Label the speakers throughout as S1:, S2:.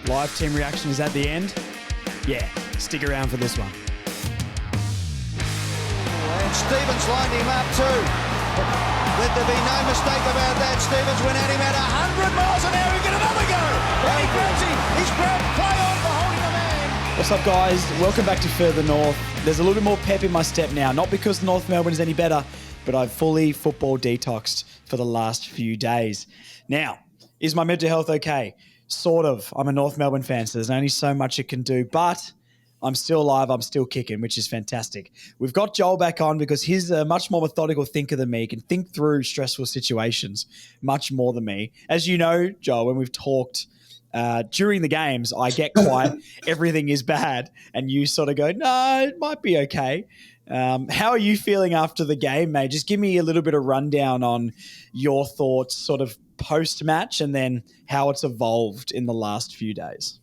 S1: Live team reaction is at the end. Yeah, stick around for this one.
S2: And Stevens lined him up too. Let there be no mistake about that. Stevens went at him at 100 miles an hour. He get another go. And he grabs him. He's grabbed. Play on for holding the man.
S1: What's up, guys? Welcome back to Further North. There's a little bit more pep in my step now. Not because North Melbourne is any better, but I've fully football detoxed for the last few days. Now, is my mental health okay? Sort of. I'm a North Melbourne fan, so there's only so much it can do, but I'm still alive. I'm still kicking, which is fantastic. We've got Joel back on because he's a much more methodical thinker than me. He can think through stressful situations much more than me. As you know, Joel, when we've talked during the games, I get quiet. Everything is bad. And you sort of go, no, it might be okay. How are you feeling after the game, mate? Just give me a little bit of rundown on your thoughts sort of post-match and then how it's evolved in the last few days.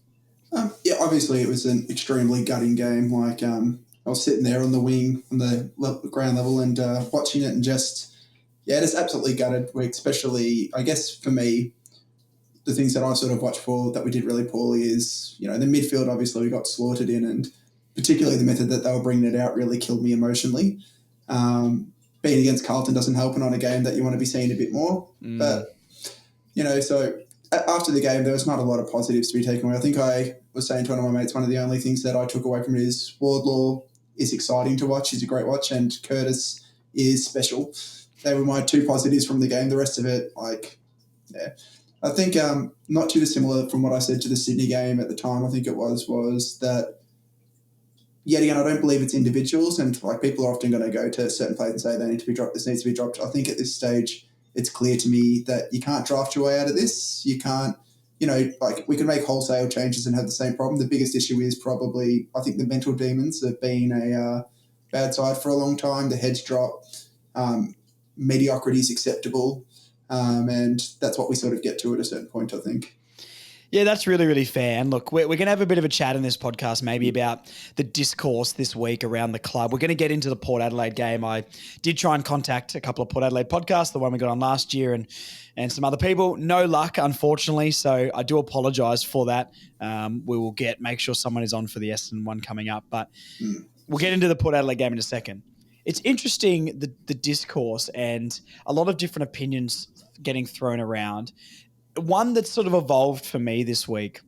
S3: Yeah, obviously it was an extremely gutting game. I was sitting there on the wing on the ground level and watching it and just absolutely gutted. Especially, I guess for me, the things that I sort of watched for that we did really poorly is, the midfield obviously we got slaughtered in, and particularly the method that they were bringing it out really killed me emotionally. Being against Carlton doesn't help, and on a game that you want to be seeing a bit more. But, so after the game, there was not a lot of positives to be taken away. I think I was saying to one of my mates, one of the only things that I took away from it is Wardlaw is exciting to watch. He's a great watch, and Curtis is special. They were my two positives from the game. The rest of it, I think not too dissimilar from what I said to the Sydney game at the time, I think it was that, yet again, I don't believe it's individuals, and people are often going to go to certain players and say they need to be dropped, this needs to be dropped. I think at this stage, it's clear to me that you can't draft your way out of this. You can't, we can make wholesale changes and have the same problem. The biggest issue is probably, I think, the mental demons of being a bad side for a long time. The heads drop. Mediocrity is acceptable. And that's what we sort of get to at a certain point, I think.
S1: Yeah, that's really, really fair. And look, we're going to have a bit of a chat in this podcast maybe about the discourse this week around the club. We're going to get into the Port Adelaide game. I did try and contact a couple of Port Adelaide podcasts, the one we got on last year and some other people. No luck, unfortunately, so I do apologise for that. We will make sure someone is on for the Essendon one coming up. But we'll get into the Port Adelaide game in a second. It's interesting, the discourse and a lot of different opinions getting thrown around. One that's sort of evolved for me this week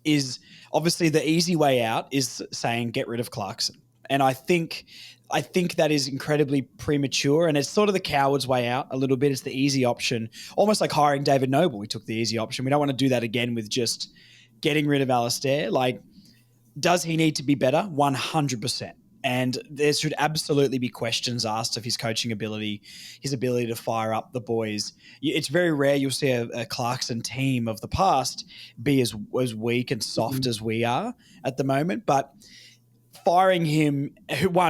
S1: is obviously the easy way out is saying get rid of Clarkson. And I think that is incredibly premature, and it's sort of the coward's way out a little bit. It's the easy option, almost like hiring David Noble. We took the easy option. We don't want to do that again with just getting rid of Alistair. Does he need to be better? 100%. And there should absolutely be questions asked of his coaching ability, his ability to fire up the boys. It's very rare you'll see a Clarkson team of the past be as weak and soft as we are at the moment. But firing him,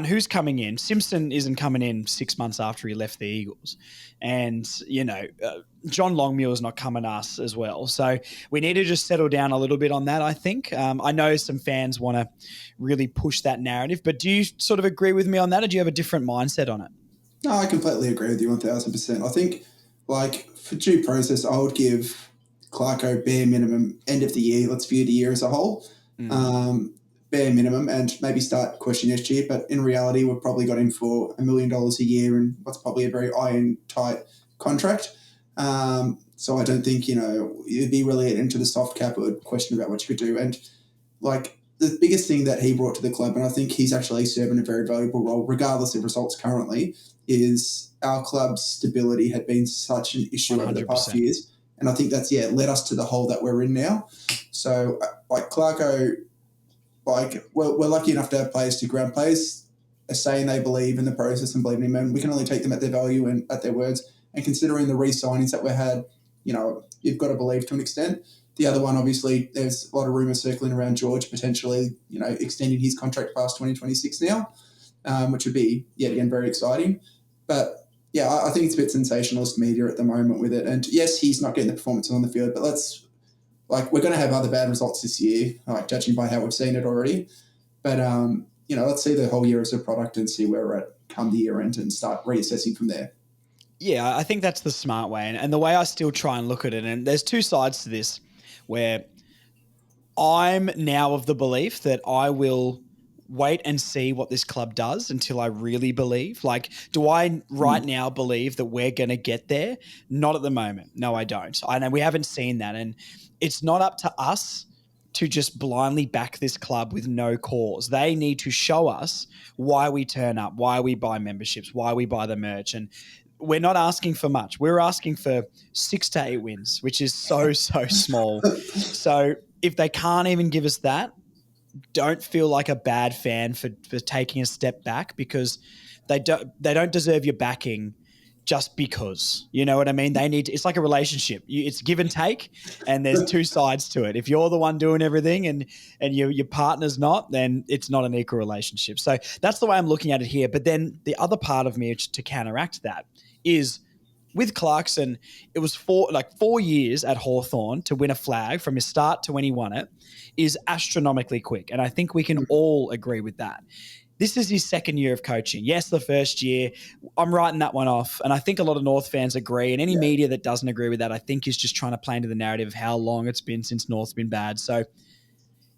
S1: who's coming in? Simpson isn't coming in 6 months after he left the Eagles. And, John Longmuir is not coming us as well. So we need to just settle down a little bit on that, I think. I know some fans want to really push that narrative, but do you sort of agree with me on that, or do you have a different mindset on it?
S3: No, I completely agree with you 1,000%. I think, for due process, I would give Clarko bare minimum end of the year. Let's view the year as a whole. Bare minimum, and maybe start questioning next year. But in reality, we've probably got him for $1 million a year and what's probably a very iron-tight contract. So I don't think, you'd be really into the soft cap or question about what you could do. And, the biggest thing that he brought to the club, and I think he's actually serving a very valuable role, regardless of results currently, is our club's stability had been such an issue 100%. Over the past years. And I think that's, led us to the hole that we're in now. So, Clarko, we're lucky enough to have players to ground players are saying they believe in the process and believe in him, and we can only take them at their value and at their words. And considering the re-signings that we had, you've got to believe to an extent. The other one, obviously, there's a lot of rumours circling around George potentially, extending his contract past 2026 now, which would be, yet again, very exciting. But, I think it's a bit sensationalist media at the moment with it. And, yes, he's not getting the performance on the field, but we're going to have other bad results this year, judging by how we've seen it already. But, let's see the whole year as a product and see where we're at come the year end and start reassessing from there.
S1: Yeah, I think that's the smart way. And the way I still try and look at it, and there's two sides to this, where I'm now of the belief that I will wait and see what this club does until I really believe. Like, do I right now believe that we're going to get there? Not at the moment. No, I don't. I know we haven't seen that. And it's not up to us to just blindly back this club with no cause. They need to show us why we turn up, why we buy memberships, why we buy the merch. And we're not asking for much. We're asking for 6 to 8 wins, which is so small. So if they can't even give us that, don't feel like a bad fan for taking a step back, because they don't deserve your backing just because. You know what I mean? They need to, it's like a relationship. It's give and take, and there's two sides to it. If you're the one doing everything and your partner's not, then it's not an equal relationship. So that's the way I'm looking at it here. But then the other part of me to counteract that is, with Clarkson, it was 4 years at Hawthorn to win a flag from his start to when he won it is astronomically quick. And I think we can all agree with that. This is his second year of coaching. Yes, the first year, I'm writing that one off. And I think a lot of North fans agree. And any media that doesn't agree with that, I think, is just trying to play into the narrative of how long it's been since North's been bad. So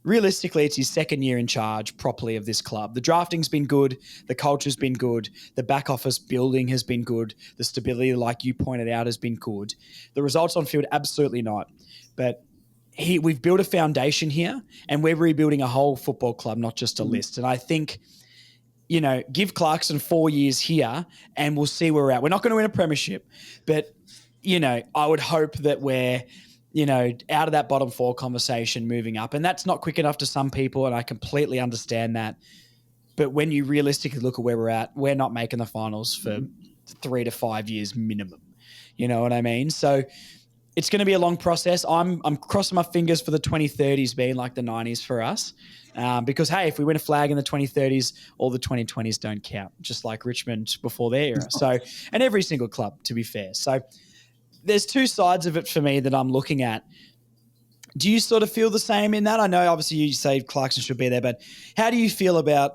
S1: realistically, it's his second year in charge properly of this club. The drafting's been good. The culture's been good. The back office building has been good. The stability, like you pointed out, has been good. The results on field, absolutely not. But we've built a foundation here, and we're rebuilding a whole football club, not just a list. And I think, give Clarkson 4 years here and we'll see where we're at. We're not going to win a premiership, but, I would hope that we're, out of that bottom 4 conversation moving up. And that's not quick enough to some people, and I completely understand that. But when you realistically look at where we're at, we're not making the finals for 3 to 5 years minimum. You know what I mean? So it's going to be a long process. I'm crossing my fingers for the 2030s being like the 90s for us. Because, hey, if we win a flag in the 2030s, all the 2020s don't count, just like Richmond before their era. So, and every single club, to be fair. So there's two sides of it for me that I'm looking at. Do you sort of feel the same in that? I know obviously you say Clarkson should be there, but how do you feel about,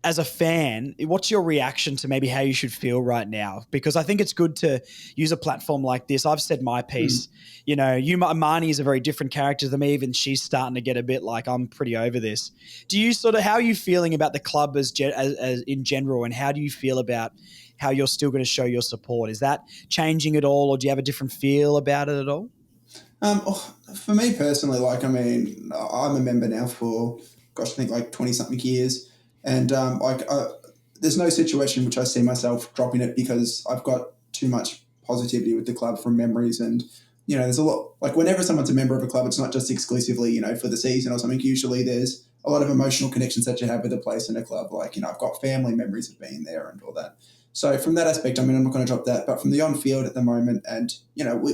S1: as a fan, what's your reaction to maybe how you should feel right now? Because I think it's good to use a platform like this. I've said my piece. Marnie is a very different character than me. Even she's starting to get a bit like, I'm pretty over this. Do you how are you feeling about the club as in general, and how do you feel about how you're still going to show your support? Is that changing at all, or do you have a different feel about it at all?
S3: For me personally, I'm a member now for, I think 20-something years. And there's no situation in which I see myself dropping it, because I've got too much positivity with the club from memories. And, there's a lot, whenever someone's a member of a club, it's not just exclusively, for the season or something. Usually there's a lot of emotional connections that you have with a place in a club. I've got family memories of being there and all that. So from that aspect, I'm not going to drop that. But from the on-field at the moment, and,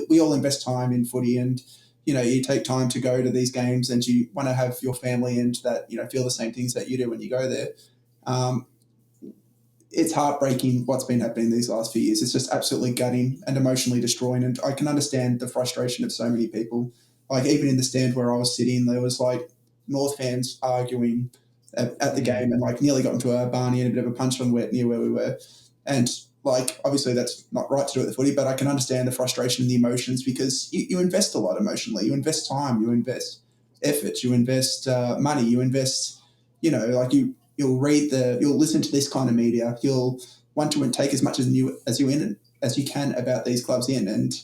S3: we all invest time in footy, and, you take time to go to these games, and you want to have your family and that, feel the same things that you do when you go there. It's heartbreaking what's been happening these last few years. It's just absolutely gutting and emotionally destroying. And I can understand the frustration of so many people. Even in the stand where I was sitting, there was North fans arguing at the game, and nearly got into a Barney and a bit of a punch on wet near where we were. And obviously that's not right to do with the footy, but I can understand the frustration and the emotions, because you invest a lot emotionally. You invest time, you invest effort, you invest money, you invest, you'll listen to this kind of media. You'll want to take as much as you can about these clubs in. And,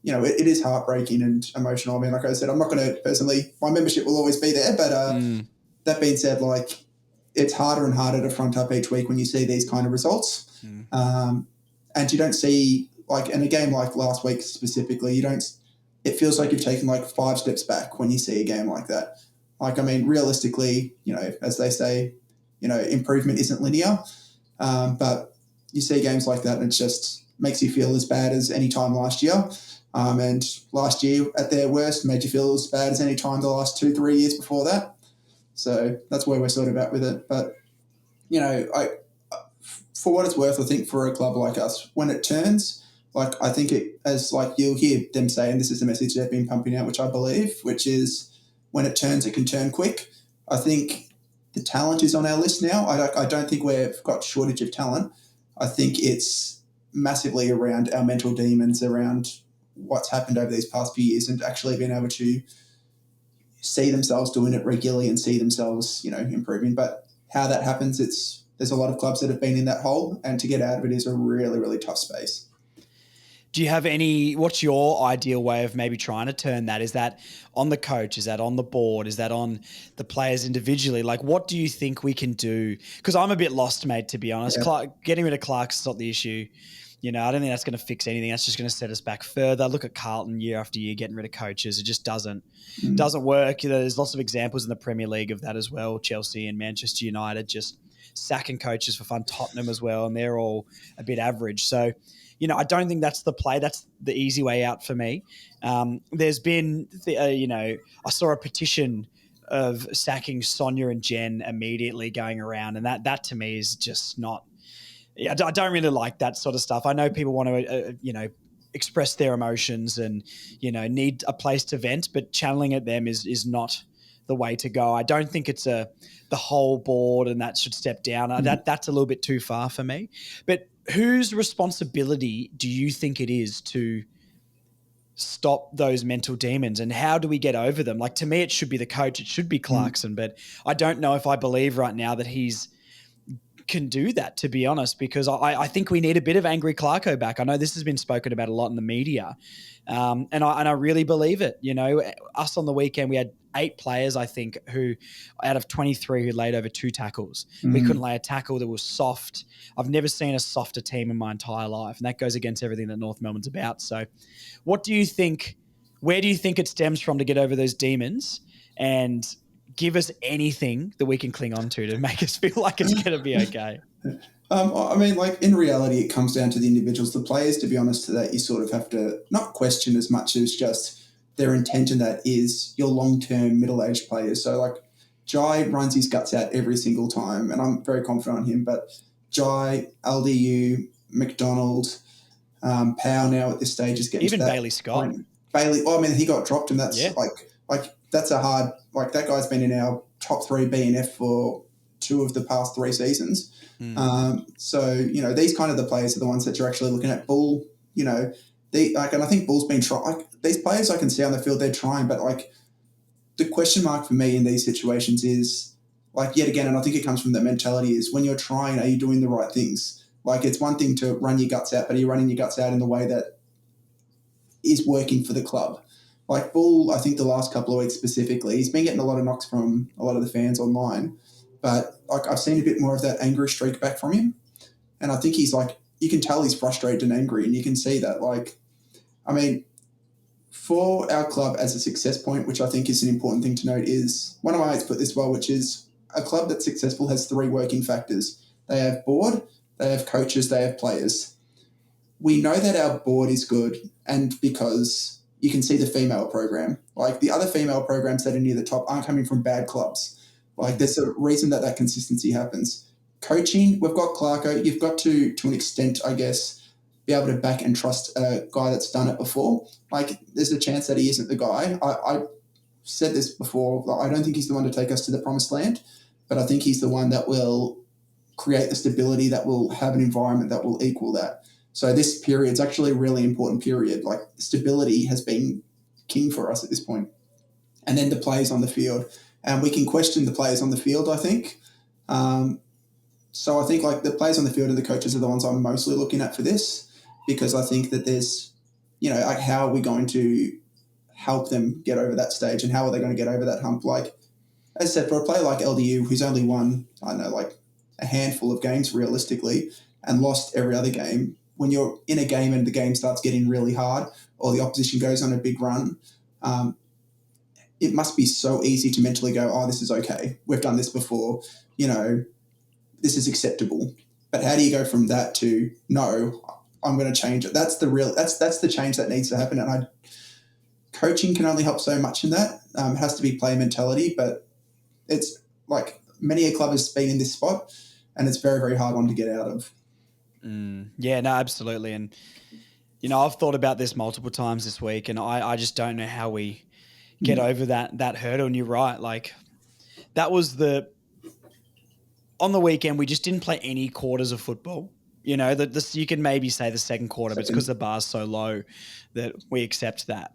S3: it is heartbreaking and emotional. I mean, like I said, I'm not going to personally, my membership will always be there, but that being said, it's harder and harder to front up each week when you see these kind of results. And you don't see, in a game like last week specifically, it feels like you've taken 5 steps back when you see a game like that. Realistically, as they say, improvement isn't linear. But you see games like that and it just makes you feel as bad as any time last year. And last year at their worst made you feel as bad as any time the last 2-3 years before that. So that's where we're sort of at with it. But, for what it's worth, I think for a club like us, when it turns, I think you'll hear them saying, this is the message they've been pumping out, which I believe, which is when it turns, it can turn quick. I think the talent is on our list now. I don't think we've got shortage of talent. I think it's massively around our mental demons, around what's happened over these past few years, and actually being able to see themselves doing it regularly and see themselves, improving. But how that happens, there's a lot of clubs that have been in that hole, and to get out of it is a really, really tough space.
S1: Do you have what's your ideal way of maybe trying to turn that? Is that on the coach? Is that on the board? Is that on the players individually? Like, what do you think we can do? Because I'm a bit lost, mate, to be honest.
S3: Yeah.
S1: Getting rid of Clark's is not the issue. I don't think that's going to fix anything. That's just going to set us back further. Look at Carlton year after year getting rid of coaches. It just doesn't work. There's lots of examples in the Premier League of that as well. Chelsea and Manchester United just sacking coaches for fun. Tottenham as well, and they're all a bit average. So, I don't think that's the play. That's the easy way out for me. There's been, I saw a petition of sacking Sonia and Jen immediately going around, and that to me is just not. I don't really like that sort of stuff. I know people want to, express their emotions and, need a place to vent, but channeling at them is not the way to go. I don't think it's the whole board and that should step down. That's a little bit too far for me. But whose responsibility do you think it is to stop those mental demons, and how do we get over them? Like, to me, it should be the coach. It should be Clarkson, but I don't know if I believe right now that he's can do that, to be honest, because I think we need a bit of angry Clarko back. I know this has been spoken about a lot in the media, and I really believe it. Us on the weekend, we had 8 players, I think, who out of 23 who laid over 2 tackles. We couldn't lay a tackle that was soft. I've never seen a softer team in my entire life, and that goes against everything that North Melbourne's about. So what do you think, where do you think it stems from to get over those demons, and give us anything that we can cling on to make us feel like it's going to be okay?
S3: In reality, it comes down to the individuals, the players, to be honest, that you sort of have to not question as much as just their intent in that is your long-term middle-aged players. So, Jai runs his guts out every single time, and I'm very confident on him, but Jai, LDU, McDonald, Powell now at this stage is getting
S1: even
S3: to that
S1: Bailey Scott.
S3: point. Bailey, he got dropped, and that's that's a hard, that guy's been in our top 3 BNF for 2 of the past 3 seasons. So, these kind of the players are the ones that you're actually looking at. Bull, and I think Bull's been trying. These players I can see on the field, they're trying, but the question mark for me in these situations is yet again, and I think it comes from that mentality, is when you're trying, are you doing the right things? It's one thing to run your guts out, but are you running your guts out in the way that is working for the club? Bull, I think the last couple of weeks specifically, he's been getting a lot of knocks from a lot of the fans online, but I've seen a bit more of that angry streak back from him. And I think he's you can tell he's frustrated and angry, and you can see that. For our club as a success point, which I think is an important thing to note, is one of my mates put this well, which is a club that's successful has 3 working factors. They have board, they have coaches, they have players. We know that our board is good, and because you can see the female program. The other female programs that are near the top aren't coming from bad clubs. There's a reason that consistency happens. Coaching, we've got Clarko. You've got to an extent, I guess, be able to back and trust a guy that's done it before. There's a chance that he isn't the guy. I said this before. I don't think he's the one to take us to the promised land, but I think he's the one that will create the stability, that will have an environment that will equal that. So this period's actually a really important period. Stability has been king for us at this point. And then the players on the field. And we can question the players on the field, I think. So I think the players on the field and the coaches are the ones I'm mostly looking at for this, because I think that there's, how are we going to help them get over that stage, and how are they going to get over that hump? As I said, for a player like LDU, who's only won, a handful of games realistically and lost every other game, when you're in a game and the game starts getting really hard, or the opposition goes on a big run, it must be so easy to mentally go, oh, this is okay. We've done this before. This is acceptable. But how do you go from that to, no, I'm going to change it? That's the change that needs to happen. And coaching can only help so much in that. It has to be player mentality, but it's many a club has been in this spot, and it's very, very hard one to get out of.
S1: Yeah, no, absolutely. And, I've thought about this multiple times this week, and I just don't know how we get over that hurdle. And you're right. That was on the weekend, we just didn't play any quarters of football. You can maybe say the second quarter, but it's because the bar's so low that we accept that.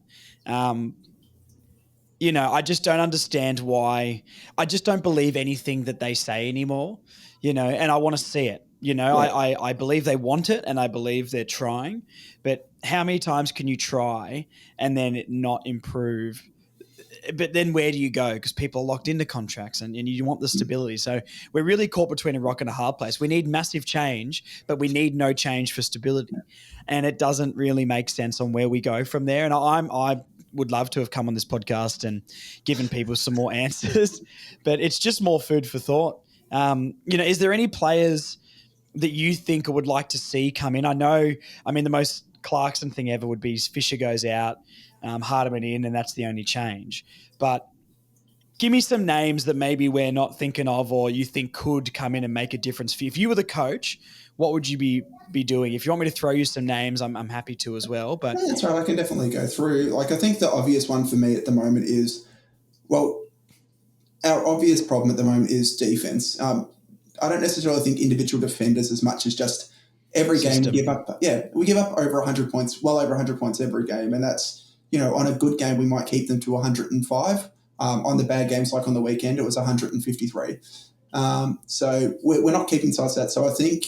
S1: I just don't understand why. I just don't believe anything that they say anymore, and I want to see it.
S3: Yeah.
S1: I believe they want it and I believe they're trying, but how many times can you try and then it not improve? But then where do you go? Because people are locked into contracts and you want the stability. So we're really caught between a rock and a hard place. We need massive change, but we need no change for stability. And it doesn't really make sense on where we go from there. And I would love to have come on this podcast and given people some more answers, but it's just more food for thought. Is there any players that you think or would like to see come in? The most Clarkson thing ever would be Fisher goes out, Hardiman in, and that's the only change. But give me some names that maybe we're not thinking of or you think could come in and make a difference for you. If you were the coach, what would you be doing? If you want me to throw you some names, I'm happy to as well. But
S3: Yeah, that's right. I can definitely go through. Like, I think the obvious one for me at the moment is, well, our obvious problem at the moment is defense. I don't necessarily think individual defenders as much as just every game we give up. Yeah, we give up over 100 points, well over 100 points every game. And that's, on a good game, we might keep them to 105. On the bad games, like on the weekend, it was 153. So we're not keeping sides of that. So I think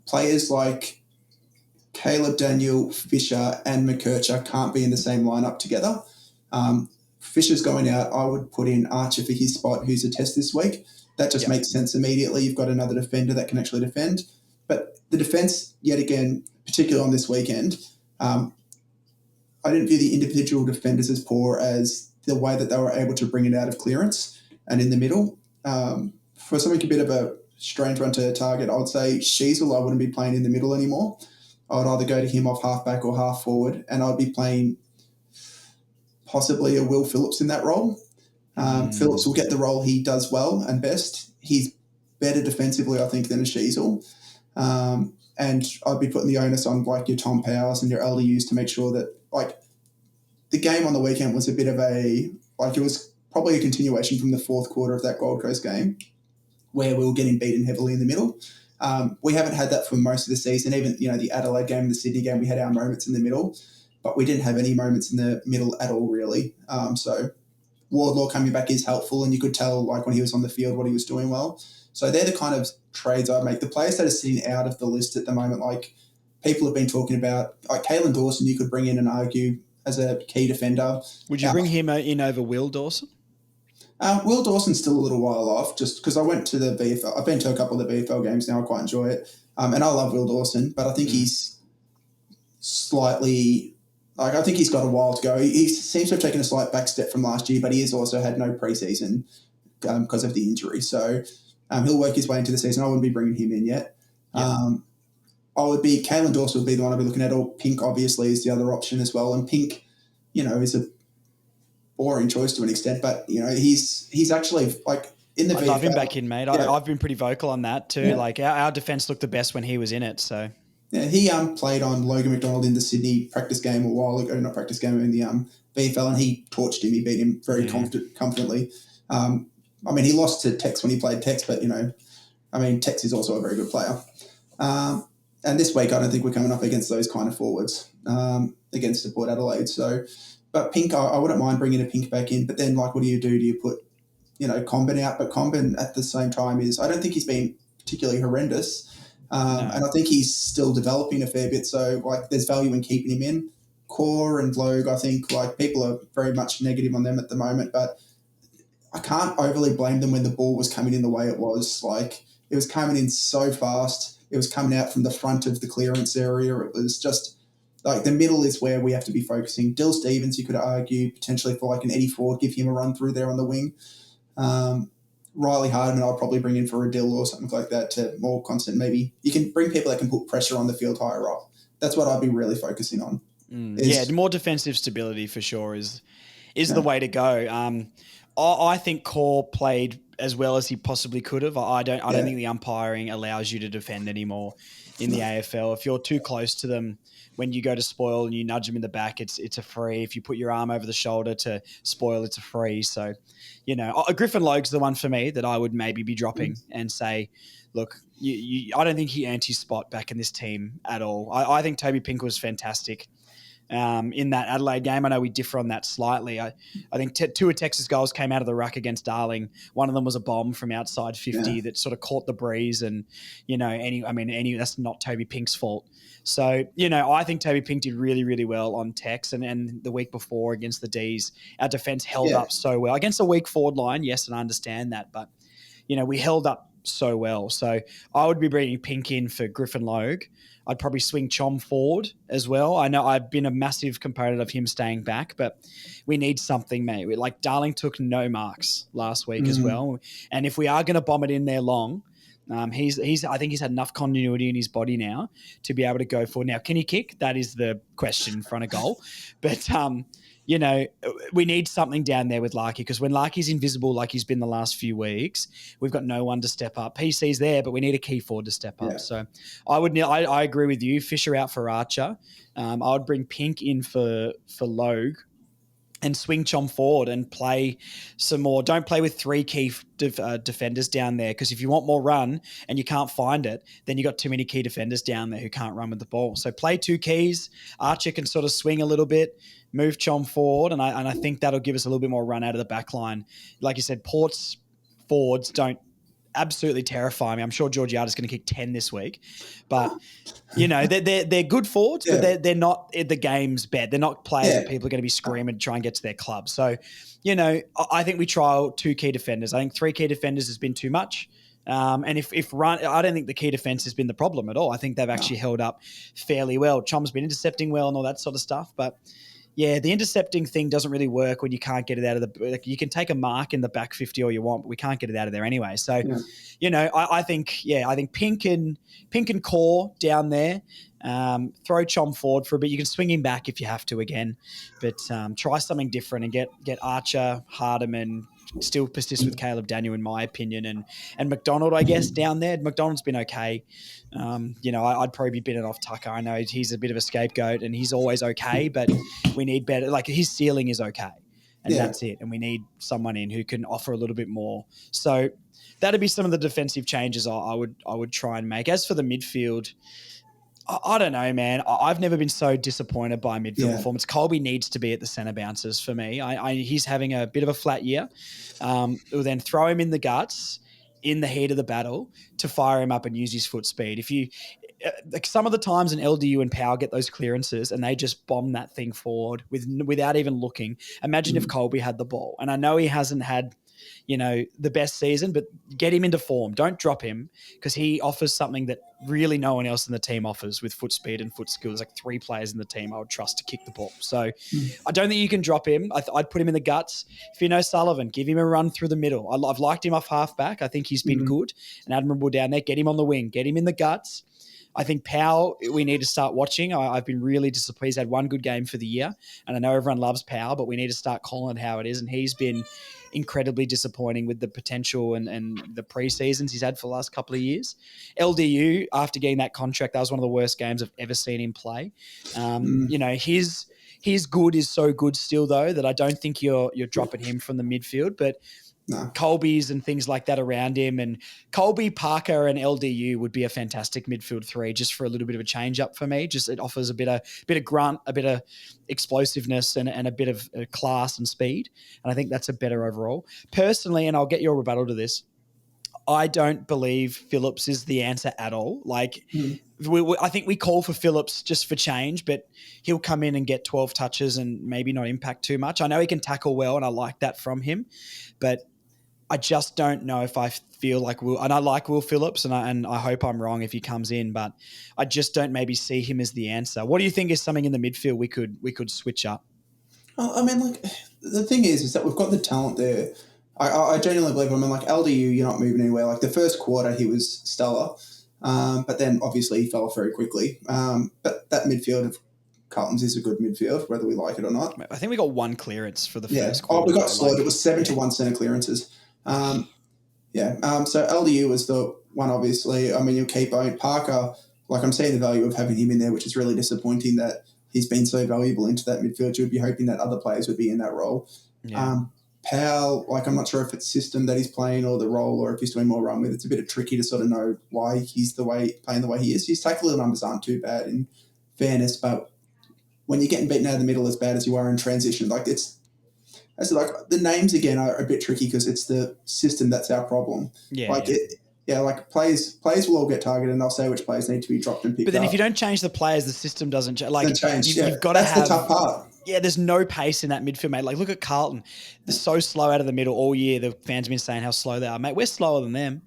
S3: players like Caleb Daniel, Fisher, and McKercher can't be in the same lineup together. Fisher's going out. I would put in Archer for his spot, who's a test this week. That just makes sense immediately. You've got another defender that can actually defend. But the defence, yet again, particularly on this weekend, I didn't view the individual defenders as poor as the way that they were able to bring it out of clearance and in the middle. For something a bit of a strange one to target, I would say Sheasel, I wouldn't be playing in the middle anymore. I would either go to him off half-back or half-forward, and I'd be playing possibly a Will Phillips in that role. Phillips will get the role he does well and best. He's better defensively, I think, than a Sheasel. And I'd be putting the onus on like your Tom Powers and your LDUs to make sure that like the game on the weekend was a bit of it was probably a continuation from the fourth quarter of that Gold Coast game where we were getting beaten heavily in the middle. We haven't had that for most of the season. Even, the Adelaide game, the Sydney game, we had our moments in the middle, but we didn't have any moments in the middle at all, really. So Wardlaw coming back is helpful, and you could tell, like, when he was on the field, what he was doing well. So they're the kind of trades I'd make. The players that are sitting out of the list at the moment, like, people have been talking about, like, Caelan Dawson, you could bring in and argue as a key defender.
S1: Would you bring him in over Will Dawson?
S3: Will Dawson's still a little while off, just because I went to the VFL. I've been to a couple of the VFL games now. I quite enjoy it. And I love Will Dawson, but I think he's slightly... Like, I think he's got a while to go. He seems to have taken a slight back step from last year, but he has also had no preseason because of the injury. So he'll work his way into the season. I wouldn't be bringing him in yet. Yeah. Caelan Dawson would be the one I'd be looking at, or Pink, obviously, is the other option as well. And Pink, is a boring choice to an extent, but, he's actually, like, in the VFL.
S1: I love him back in, mate. Yeah. I've been pretty vocal on that too. Yeah. Like, our defence looked the best when he was in it, so...
S3: Yeah, he played on Logan McDonald in the Sydney practice game a while ago, not practice game, in the VFL, and he torched him. He beat him very confidently. He lost to Tex when he played Tex, but, Tex is also a very good player. And this week, I don't think we're coming up against those kind of forwards against the Port Adelaide. So, but Pink, I wouldn't mind bringing a Pink back in, but then, like, what do? Do you put, Comben out? But Comben at the same time I don't think he's been particularly horrendous. No. And I think he's still developing a fair bit. So, like, there's value in keeping him in. Core and Logue, I think, like, people are very much negative on them at the moment, but I can't overly blame them when the ball was coming in the way it was. Like, it was coming in so fast. It was coming out from the front of the clearance area. It was just, like, the middle is where we have to be focusing. Dill Stevens, you could argue, potentially for, like, an Eddie Ford, give him a run through there on the wing. Riley Hardiman, I'll probably bring in for a Dill or something like that to more constant. Maybe you can bring people that can put pressure on the field higher up. That's what I'd be really focusing on.
S1: More defensive stability for sure is the way to go. I think Core played as well as he possibly could have. I don't think the umpiring allows you to defend anymore in the AFL. If you're too close to them when you go to spoil and you nudge them in the back, it's a free. If you put your arm over the shoulder to spoil, it's a free. So, Griffin Logue's the one for me that I would maybe be dropping and say, look, I don't think he earned his spot back in this team at all. I think Toby Pink was fantastic. in that Adelaide game. I know we differ on that slightly. I think two of Texas goals came out of the ruck against Darling. One of them was a bomb from outside 50 that sort of caught the breeze, and that's not Toby Pink's fault. So, I think Toby Pink did really, really well on Tex, and the week before against the D's, our defense held up so well. Against a weak forward line, yes, and I understand that, but, we held up so well. So I would be bringing Pink in for Griffin Logue. I'd probably swing Chom forward as well. I know I've been a massive component of him staying back, but we need something, mate. Like Darling took no marks last week as well. And if we are going to bomb it in there long, I think he's had enough continuity in his body now to be able to go forward. Now, can he kick? That is the question in front of goal. But, we need something down there with Larky, because when Larky's invisible like he's been the last few weeks, we've got no one to step up. PC's there, but we need a key forward to step up. So I agree with you. Fisher out for Archer. I would bring Pink in for Logue and swing Chom forward and play some more. Don't play with three key defenders down there, because if you want more run and you can't find it, then you got too many key defenders down there who can't run with the ball. So play two keys. Archer can sort of swing a little bit, move Chom forward, and I think that'll give us a little bit more run out of the back line. Like you said, Port's forwards don't absolutely terrify me. I'm sure Georgiada's going to kick 10 this week, but they're good forwards, but they're not the game's bed. They're not players that people are going to be screaming to try and get to their club. So, I think we trial two key defenders. I think three key defenders has been too much. And if run, I don't think the key defense has been the problem at all. I think they've actually held up fairly well. Chom's been intercepting well and all that sort of stuff, but yeah, the intercepting thing doesn't really work when you can't get it out of the. Like, you can take a mark in the back 50 all you want, but we can't get it out of there anyway. So, I think Pink and Core down there. Throw Chom forward for a bit. You can swing him back if you have to again, but try something different and get Archer, Hardeman. Still persist with Caleb Daniel, in my opinion, and McDonald, I guess, down there. McDonald's been okay. I'd probably be bidding off Tucker. I know he's a bit of a scapegoat and he's always okay, but we need better. Like, his ceiling is okay, and that's it. And we need someone in who can offer a little bit more. So that'd be some of the defensive changes I would try and make. As for the midfield, I don't know, man. I've never been so disappointed by midfield performance. Colby needs to be at the centre bounces for me. He's having a bit of a flat year. We'll then throw him in the guts in the heat of the battle to fire him up and use his foot speed. If you like, some of the times in LDU and Power get those clearances and they just bomb that thing forward without even looking. Imagine if Colby had the ball. And I know he hasn't had the best season, but get him into form. Don't drop him, because he offers something that really no one else in the team offers with foot speed and foot skills. Like, three players in the team I would trust to kick the ball. So I don't think you can drop him. I'd put him in the guts. If you know Sullivan, give him a run through the middle. I've liked him off halfback. I think he's been good and admirable down there. Get him on the wing. Get him in the guts. I think Powell, we need to start watching. I've been really disappointed. He's had one good game for the year, and I know everyone loves Powell, but we need to start calling it how it is. And he's been incredibly disappointing with the potential and the pre-seasons he's had for the last couple of years. LDU, after getting that contract, that was one of the worst games I've ever seen him play. His good is so good still, though, that I don't think you're dropping him from the midfield, but Colby's and things like that around him, and Colby, Parker, and LDU would be a fantastic midfield three, just for a little bit of a change up for me. Just, it offers a bit of grunt, a bit of explosiveness, and a bit of class and speed. And I think that's a better overall. Personally, and I'll get your rebuttal to this, I don't believe Phillips is the answer at all. Like, I think we call for Phillips just for change, but he'll come in and get 12 touches and maybe not impact too much. I know he can tackle well, and I like that from him, but I just don't know if I feel like and I like Will Phillips, and I hope I'm wrong if he comes in, but I just don't maybe see him as the answer. What do you think is something in the midfield we could switch up?
S3: I mean, like, the thing is that we've got the talent there. I genuinely believe, like, LDU, you're not moving anywhere. Like, the first quarter, he was stellar, but then obviously he fell off very quickly. But that midfield of Carlton's is a good midfield, whether we like it or not.
S1: I think we got one clearance for the first quarter.
S3: We got slaughtered. It was 7-1 centre clearances. So LDU was the one, obviously. I mean, you'll keep Parker. Like, I'm seeing the value of having him in there, which is really disappointing that he's been so valuable into that midfield. You would be hoping that other players would be in that role. Yeah. Powell, like, I'm not sure if it's system that he's playing or the role, or if he's doing more run with. It's a bit tricky to sort of know why he's playing the way he is. His tackle numbers aren't too bad, in fairness, but when you're getting beaten out of the middle as bad as you are in transition, like the names again are a bit tricky because it's the system that's our problem.
S1: Yeah,
S3: like
S1: yeah.
S3: like players will all get targeted and they'll say which players need to be dropped and picked
S1: But then
S3: up.
S1: if you don't change the players, the system doesn't change. Like,
S3: change.
S1: you've got to
S3: That's
S1: have
S3: the tough part.
S1: Yeah, there's no pace in that midfield, mate. Like, look at Carlton. They're so slow out of the middle all year. The fans have been saying how slow they are. Mate, we're slower than them.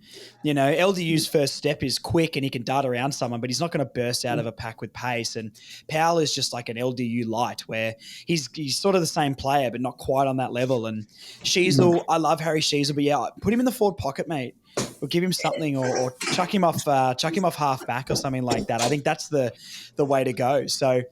S1: You know, LDU's first step is quick and he can dart around someone, but he's not going to burst out of a pack with pace. And Powell is just like an LDU light where he's sort of the same player, but not quite on that level. And Sheasel, I love Harry Sheasel, but yeah, put him in the forward pocket, mate. Or give him something, or chuck him off half back or something like that. I think that's the way to go. So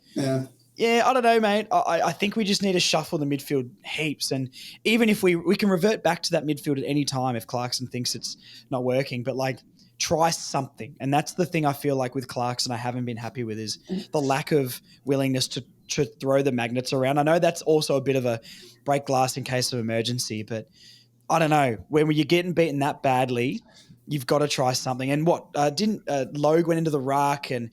S1: yeah, I don't know, mate. I think we just need to shuffle the midfield heaps, and even if we can revert back to that midfield at any time if Clarkson thinks it's not working, but like try something. And that's the thing I feel like with Clarkson I haven't been happy with is the lack of willingness to throw the magnets around. I know that's also a bit of a break glass in case of emergency, but I don't know. When you're getting beaten that badly, you've got to try something. And didn't Logue went into the ruck and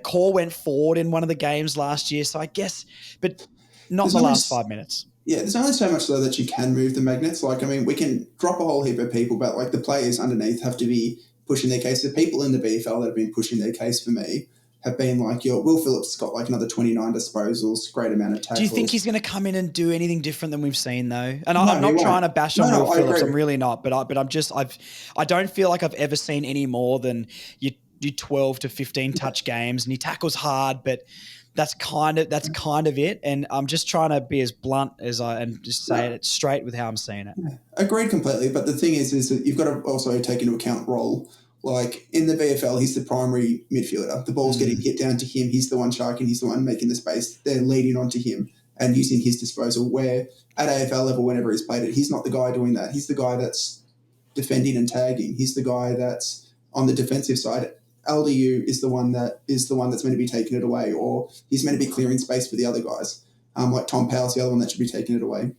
S1: Core went forward in one of the games last year. So I guess, but not in the last 5 minutes.
S3: Yeah, there's only so much though that you can move the magnets. Like, I mean, we can drop a whole heap of people, but like the players underneath have to be pushing their case. The people in the BFL that have been pushing their case for me have been like, Will Phillips got like another 29 disposals, great amount of tackles.
S1: Do you think he's going to come in and do anything different than we've seen though? And I'm not trying to bash on Will Phillips. I'm really not. But I don't feel like I've ever seen any more than you 12 to 15 touch games, and he tackles hard, but that's kind of it. And I'm just trying to be as blunt and just say it straight with how I'm seeing it.
S3: Yeah. Agreed completely. But the thing is that you've got to also take into account role. Like in the VFL, he's the primary midfielder. The ball's getting hit down to him. He's the one sharking. He's the one making the space. They're leading onto him and using his disposal. Where at AFL level, whenever he's played it, he's not the guy doing that. He's the guy that's defending and tagging. He's the guy that's on the defensive side. LDU is the one that's meant to be taking it away, or he's meant to be clearing space for the other guys. Like Tom Powell's the other one that should be taking it away.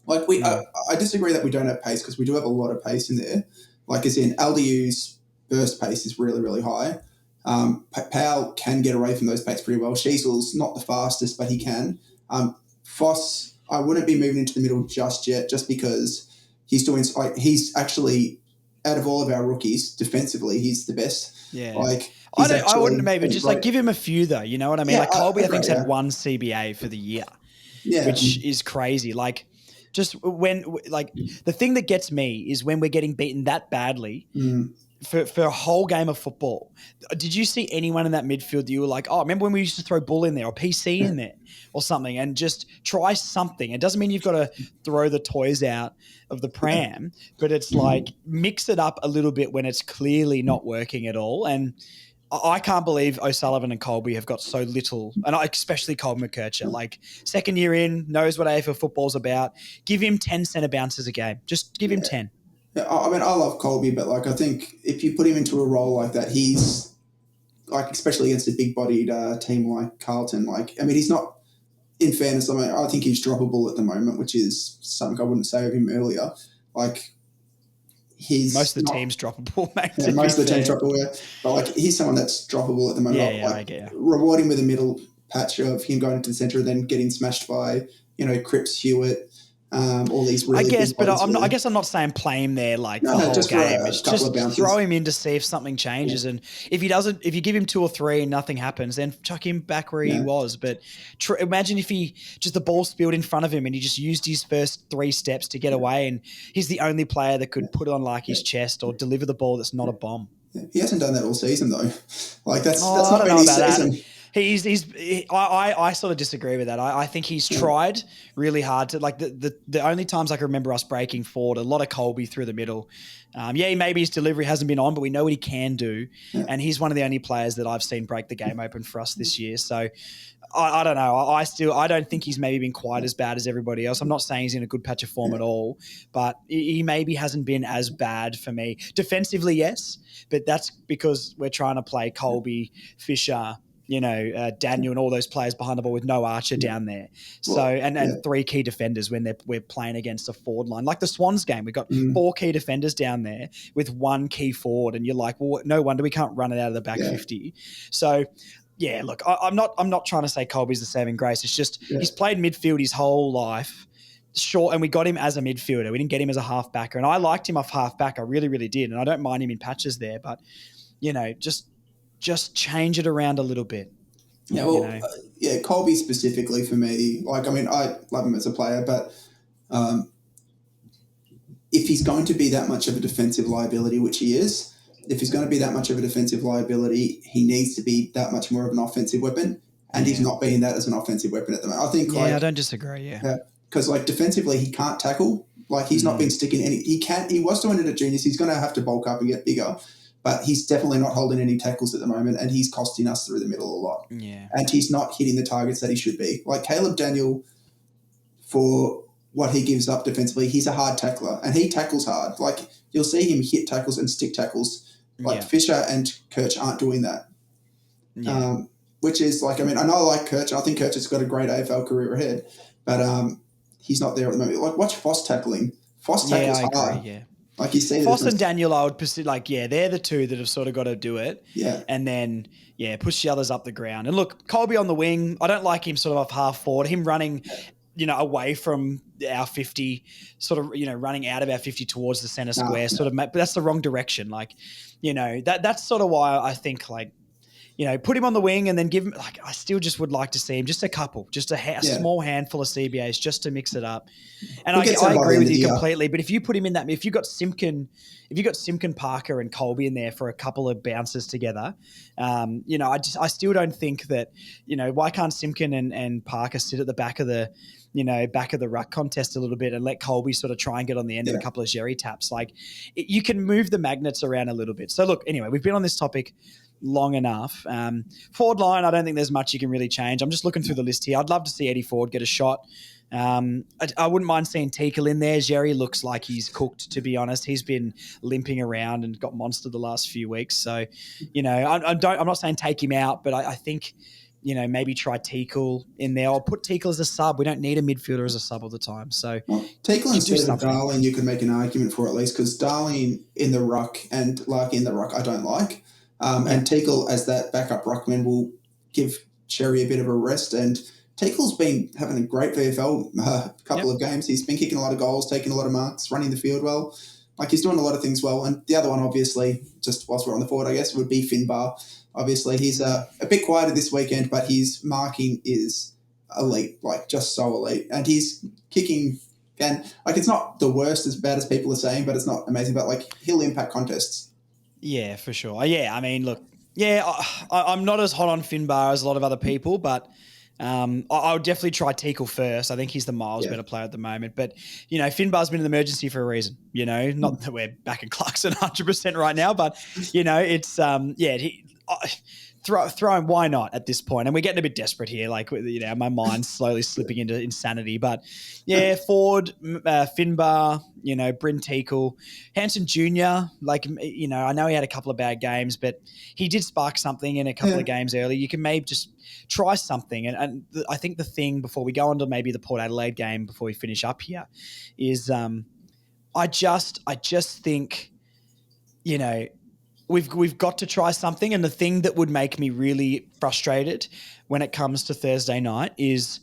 S3: Like I disagree that we don't have pace because we do have a lot of pace in there. Like as in LDU's burst pace is really, really high. Powell can get away from those pace pretty well. Sheasel's not the fastest, but he can. Foss, I wouldn't be moving into the middle just yet, just because he's actually, out of all of our rookies, defensively, he's the best.
S1: Yeah.
S3: Like
S1: I wouldn't maybe just like give him a few though. You know what I mean?
S3: Yeah,
S1: like Colby, I think's had one CBA for the year, which is crazy. Like just when like the thing that gets me is when we're getting beaten that badly. For a whole game of football. Did you see anyone in that midfield that you were like, oh, remember when we used to throw Bull in there or PC in there or something, and just try something? It doesn't mean you've got to throw the toys out of the pram, but it's like mix it up a little bit when it's clearly not working at all. And I can't believe O'Sullivan and Colby have got so little, and especially Colby McKercher, like second year in, knows what AFL football's about. Give him 10 centre bounces a game. Just give him 10.
S3: Yeah, I mean, I love Colby, but like I think if you put him into a role like that, he's like, especially against a big-bodied team like Carlton. Like, I mean, he's not. In fairness, I mean, I think he's droppable at the moment, which is something I wouldn't say of him earlier. Like,
S1: most of the team's droppable, mate.
S3: Yeah, most of the team's droppable. Yeah. But like, he's someone that's droppable at the moment.
S1: Yeah,
S3: like,
S1: I get you.
S3: Reward him with a middle patch of him going into the centre and then getting smashed by Cripps, Hewitt. All these really
S1: I guess,
S3: big bodies
S1: I guess I'm not saying play him there like the whole
S3: just
S1: game.
S3: It's just
S1: throw him in to see if something changes, and if you give him 2 or 3 and nothing happens, then chuck him back where he was. But imagine if the ball spilled in front of him and he just used his first 3 steps to get away, and he's the only player that could put it on like his chest or deliver the ball that's not a bomb.
S3: Yeah. He hasn't done that all season though. Like that's not been his season.
S1: That. I sort of disagree with that. I think he's tried really hard to, like, the only times I can remember us breaking forward, a lot of Colby through the middle. Maybe his delivery hasn't been on, but we know what he can do. Yeah. And he's one of the only players that I've seen break the game open for us this year. So I don't know. I don't think he's maybe been quite as bad as everybody else. I'm not saying he's in a good patch of form at all, but he maybe hasn't been as bad for me. Defensively, yes, but that's because we're trying to play Colby, Fisher, Daniel and all those players behind the ball with no Archer down there. So, and 3 key defenders when we're playing against a forward line. Like the Swans game, we've got 4 key defenders down there with 1 key forward. And you're like, well, no wonder we can't run it out of the back 50. So yeah, look, I'm not trying to say Colby's the saving grace. It's just
S3: Yeah.
S1: he's played midfield his whole life. Sure, and we got him as a midfielder. We didn't get him as a halfbacker. And I liked him off halfback. I really, really did. And I don't mind him in patches there, but just change it around a little bit.
S3: Yeah, well, Colby specifically for me, like, I mean, I love him as a player, but if he's going to be that much of a defensive liability, which he is, if he's going to be that much of a defensive liability, he needs to be that much more of an offensive weapon, and he's not being that as an offensive weapon at the moment. I think,
S1: I don't disagree. Yeah,
S3: because like defensively, he can't tackle. Like he's not been sticking any. He was doing it at juniors. He's going to have to bulk up and get bigger, but he's definitely not holding any tackles at the moment, and he's costing us through the middle a lot.
S1: Yeah,
S3: and he's not hitting the targets that he should be. Like Caleb Daniel, for what he gives up defensively, he's a hard tackler, and he tackles hard. Like you'll see him hit tackles and stick tackles. Like Fisher and Kirch aren't doing that.
S1: Yeah.
S3: Which is like, I mean, I know I like Kirch. I think Kirch has got a great AFL career ahead, but he's not there at the moment. Like watch Foss tackling. Foss tackles hard.
S1: Yeah.
S3: Like you see
S1: Foss and Daniel, I would pursue, they're the two that have sort of got to do it.
S3: Yeah.
S1: And then, push the others up the ground. And look, Colby on the wing, I don't like him sort of off half forward. Him running, away from our 50, sort of, running out of our 50 towards the center square, but that's the wrong direction. Like, that's sort of why I think, put him on the wing and then give him, I still just would like to see him, just a couple, just a small handful of CBAs just to mix it up. And I agree with you completely. But if you put him in that, if you got Simpkin, Parker and Colby in there for a couple of bounces together, I still don't think that, why can't Simpkin and Parker sit at the back of the, back of the ruck contest a little bit and let Colby sort of try and get on the end of a couple of Jerry taps. You can move the magnets around a little bit. So look, anyway, we've been on this topic long enough. Forward line, I don't think there's much you can really change. I'm just looking through the list here. I'd love to see Eddie Ford get a shot. I wouldn't mind seeing Teakle in there. Jerry looks like he's cooked, to be honest. He's been limping around and got monstered the last few weeks. So, I'm not saying take him out, but I think, maybe try Teakle in there or put Teakle as a sub. We don't need a midfielder as a sub all the time. So
S3: Teakle instead of Darling, you could make an argument for at least, because Darling in the ruck and Larky in the ruck I don't like. And Teakle as that backup ruckman will give Cherry a bit of a rest. And Teakle's been having a great VFL couple of games. He's been kicking a lot of goals, taking a lot of marks, running the field well. Like he's doing a lot of things well. And the other one, obviously, just whilst we're on the forward, I guess, would be Finbar. Obviously, he's a bit quieter this weekend, but his marking is elite, just so elite. And he's kicking, and it's not the worst, as bad as people are saying, but it's not amazing. But he'll impact contests.
S1: Yeah, for sure. Yeah, I mean, look, I'm not as hot on Finbar as a lot of other people, but I would definitely try Teakle first. I think he's the miles better player at the moment. But, Finbar's been an emergency for a reason, not that we're back in Clarkson 100% right now, but, it's, throw him, why not at this point? And we're getting a bit desperate here. My mind's slowly slipping into insanity. But, Ford, Finbar, Bryn Teakle, Hanson Jr., I know he had a couple of bad games, but he did spark something in a couple of games early. You can maybe just try something. And I think the thing before we go on to maybe the Port Adelaide game before we finish up here is I just think, we've got to try something. And the thing that would make me really frustrated when it comes to Thursday night is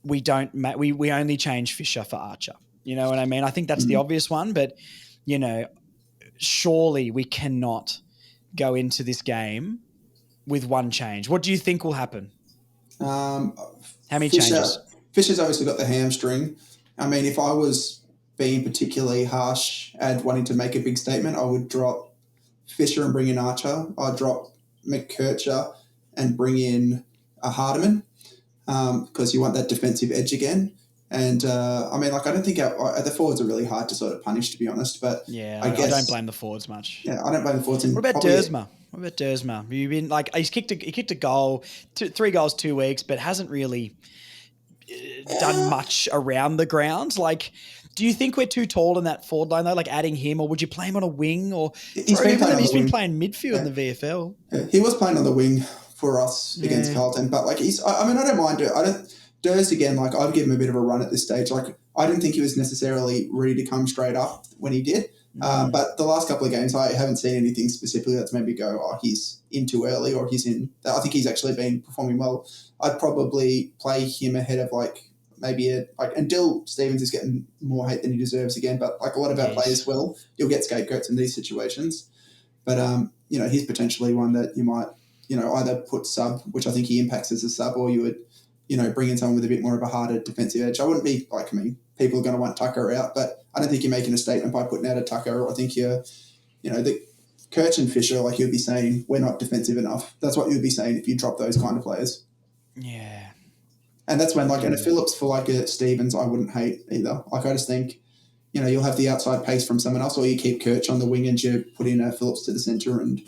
S1: we only change Fisher for Archer. You know what I mean? I think that's the obvious one, but surely we cannot go into this game with one change. What do you think will happen? How many changes?
S3: Fisher's obviously got the hamstring. I mean, if I was being particularly harsh and wanting to make a big statement, I would drop Fisher and bring in Archer. I'd drop McKercher and bring in a Hardiman because you want that defensive edge again. And, I don't think the forwards are really hard to sort of punish, to be honest. But
S1: I don't blame the forwards much.
S3: Yeah, I don't blame the forwards.
S1: What about Dersma? You've been he kicked a goal, 3 goals 2 weeks, but hasn't really done much around the grounds. Do you think we're too tall in that forward line though? Adding him, or would you play him on a wing? Or he's been playing midfield in the VFL.
S3: Yeah, he was playing on the wing for us against Carlton, but I don't mind it. Durs again. I'd give him a bit of a run at this stage. I didn't think he was necessarily ready to come straight up when he did. But the last couple of games, I haven't seen anything specifically that's made me go, oh, he's in too early or he's in. I think he's actually been performing well. I'd probably play him ahead of and Dill Stevens is getting more hate than he deserves again, but like a lot of our players will, you'll get scapegoats in these situations. But, he's potentially one that you might, either put sub, which I think he impacts as a sub, or you would, bring in someone with a bit more of a harder defensive edge. I wouldn't be people are going to want Tucker out, but I don't think you're making a statement by putting out a Tucker. I think the Kirch and Fisher, like you'll be saying, we're not defensive enough. That's what you'll be saying if you drop those kind of players.
S1: Yeah.
S3: And that's when, and a Phillips for a Stevens, I wouldn't hate either. I just think, you'll have the outside pace from someone else, or you keep Kirch on the wing and you put in a Phillips to the centre and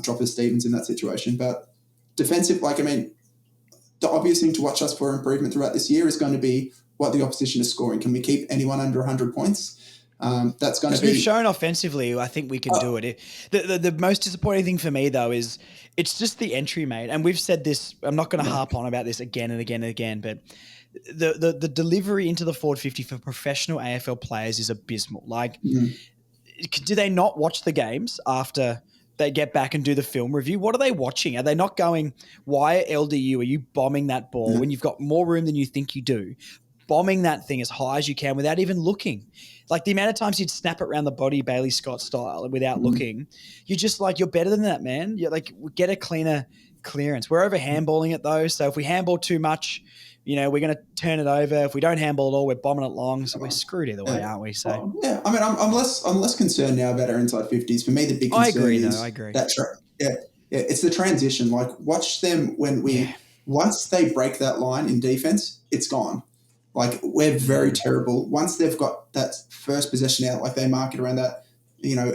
S3: drop a Stevens in that situation. But defensive, the obvious thing to watch us for improvement throughout this year is going to be what the opposition is scoring. Can we keep anyone under 100 points? That's going to be...
S1: We've shown offensively, I think we can do it. The most disappointing thing for me, though, is it's just the entry, mate. And we've said this, I'm not going to harp on about this again and again and again, but the delivery into the forward 50 for professional AFL players is abysmal. Do they not watch the games after they get back and do the film review? What are they watching? Are they not going, why LDU are you bombing that ball when you've got more room than you think you do? Bombing that thing as high as you can without even looking. Like the amount of times you'd snap it around the body, Bailey Scott style, without looking, you're just you're better than that, man. You're get a cleaner clearance. We're over handballing it though. So if we handball too much, we're going to turn it over. If we don't handball at all, we're bombing it long. So we're screwed either way, aren't we? So
S3: I'm less concerned now about our inside 50s. For me, the big concern
S1: I agree.
S3: It's the transition. Watch them once they break that line in defense, it's gone. We're very terrible. Once they've got that first possession out, they mark it around that,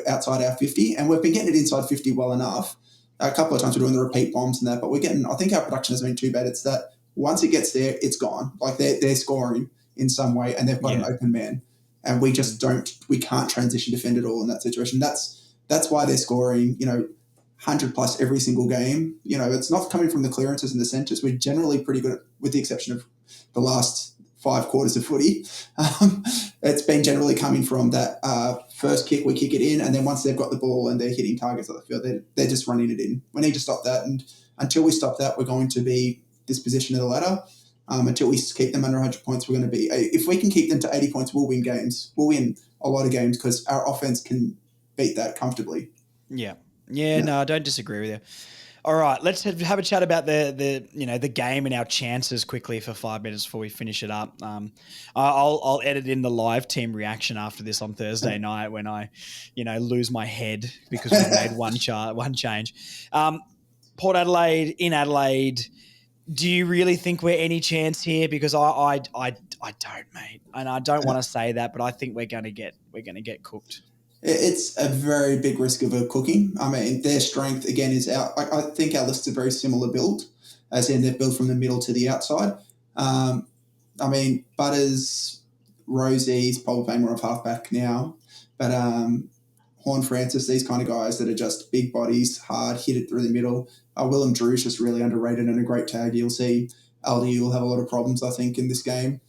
S3: outside our 50, and we've been getting it inside 50 well enough. A couple of times we're doing the repeat bombs and that, but I think our production has been too bad. It's that once it gets there, it's gone. They're scoring in some way and they've got an open man, and we can't transition defend at all in that situation. That's why they're scoring, 100 plus every single game. It's not coming from the clearances and the centres. We're generally pretty good, with the exception of the last 5 quarters of footy. It's been generally coming from that first kick, we kick it in, and then once they've got the ball and they're hitting targets on the field, they're just running it in. We need to stop that, and until we stop that, we're going to be this position of the ladder. Until we keep them under 100 points, we're going to be... If we can keep them to 80 points, we'll win games. We'll win a lot of games because our offense can beat that comfortably.
S1: Yeah. No, I don't disagree with you. All right, let's have a chat about the game and our chances quickly for 5 minutes before we finish it up. I'll edit in the live team reaction after this on Thursday night when I, lose my head because we made one change. Port Adelaide in Adelaide. Do you really think we're any chance here? Because I don't, mate, and I don't want to say that, but I think we're gonna get cooked.
S3: It's a very big risk of a cooking. Their strength, again, is out. I think our lists are very similar build, as in they're built from the middle to the outside. Butters, Rosie's, Paul Banger off halfback now, but Horn Francis, these kind of guys that are just big bodies, hard, hit it through the middle. Willem Drew's just really underrated and a great tag. You'll see LDU will have a lot of problems, I think, in this game.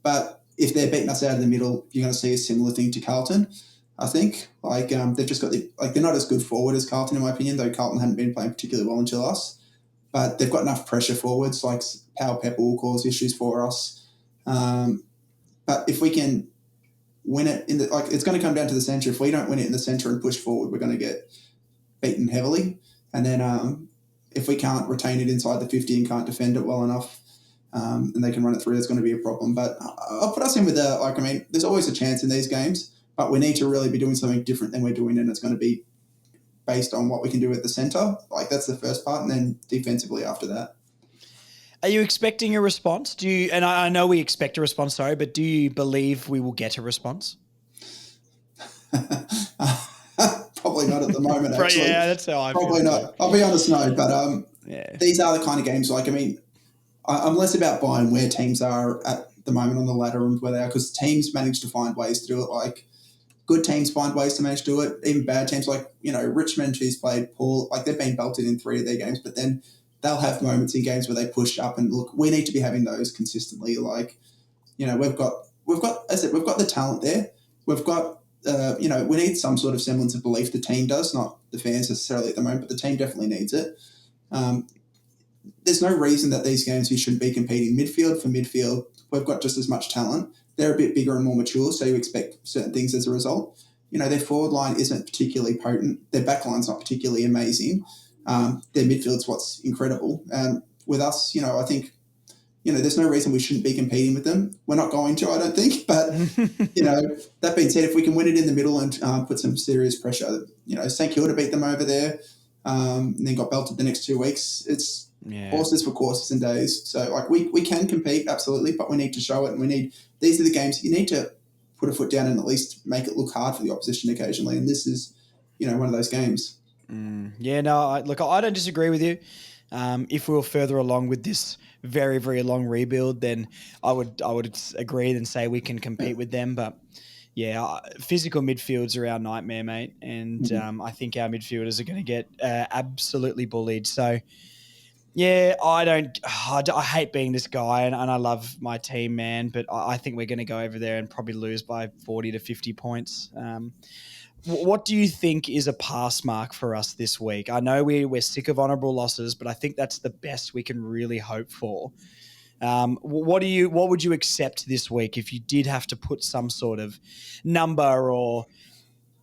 S3: But if they're beating us out of the middle, you're going to see a similar thing to Carlton. I think they've just got they're not as good forward as Carlton in my opinion, though Carlton hadn't been playing particularly well until us. But they've got enough pressure forwards, Power Pepper will cause issues for us. But if we can win it it's going to come down to the centre. If we don't win it in the centre and push forward, we're going to get beaten heavily. And then if we can't retain it inside the 50 and can't defend it well enough, and they can run it through, there's going to be a problem. But I'll put us in with there's always a chance in these games. But we need to really be doing something different than we're doing, and it's going to be based on what we can do at the centre. That's the first part, and then defensively after that.
S1: Are you expecting a response? And I know we expect a response, but do you believe we will get a response?
S3: Probably not at the moment, actually.
S1: Yeah, that's how I feel.
S3: Probably not. I'll be honest, no. But these are the kind of games, I'm less about buying where teams are at the moment on the ladder and where they are, because teams manage to find ways to do it. Good teams find ways to manage to do it. Even bad teams Richmond, who's played poor, they've been belted in 3 of their games, but then they'll have moments in games where they push up, and look, we need to be having those consistently. We've got, as I said, we've got the talent there. We've got we need some sort of semblance of belief. The team does, not the fans necessarily at the moment, but the team definitely needs it. There's no reason that these games we shouldn't be competing. Midfield for midfield, we've got just as much talent. They're a bit bigger and more mature, so you expect certain things as a result. Their forward line isn't particularly potent. Their back line's not particularly amazing. Their midfield's what's incredible. With us, I think, there's no reason we shouldn't be competing with them. We're not going to, I don't think. But, that being said, if we can win it in the middle and put some serious pressure, St Kilda beat them over there and then got belted the next 2 weeks. It's horses for courses and days. So, we can compete, absolutely, but we need to show it. And these are the games you need to put a foot down and at least make it look hard for the opposition occasionally. And this is, one of those games.
S1: I don't disagree with you. If we were further along with this very, very long rebuild, then I would agree and say we can compete with them. But physical midfields are our nightmare, mate. And I think our midfielders are going to get absolutely bullied. So, I hate being this guy and I love my team, man. But I think we're going to go over there and probably lose by 40 to 50 points. What do you think is a pass mark for us this week? I know we're sick of honourable losses, but I think that's the best we can really hope for. What would you accept this week if you did have to put some sort of number or,